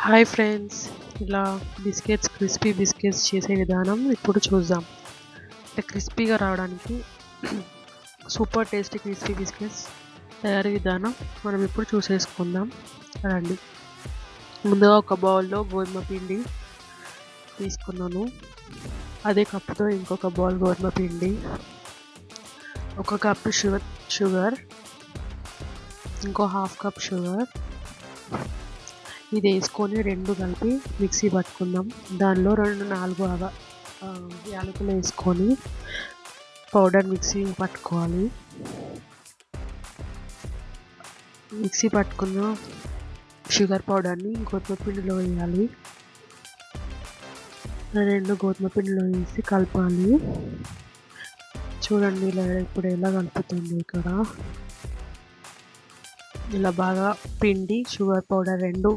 Hi friends, ఇలా crispy biscuits చేసే విధానం ఇప్పుడు చూద్దాం. అంటే క్రిస్పీగా రావడానికి సూపర్ టేస్టీ క్రిస్పీ బిస్కెట్స్ తయారీ విధానం మనం ఇప్పుడు చూసేసుకుందాం రండి. ముందుగా ఒక బౌల్లో గోధుమ పిండి తీసుకున్నాను. అదే కప్పుతో ఇంకొక బౌల్ గోధుమ పిండి, ఒక కప్పు షుగర్, ఇంకో హాఫ్ కప్ షుగర్, ఇది వేసుకొని రెండు కలిపి మిక్సీ పట్టుకుందాం. దానిలో 2-4 యాలకులు వేసుకొని పౌడర్ మిక్సీ పట్టుకోవాలి. మిక్సీ పట్టుకున్న షుగర్ పౌడర్ని గోధుమ పిండిలో వేయాలి. రెండు గోధుమ పిండిలో వేసి కలపాలి. చూడండి ఇలా ఇప్పుడు ఎలా కలుపుతుంది. ఇక్కడ ఇలా బాగా పిండి షుగర్ పౌడర్ రెండు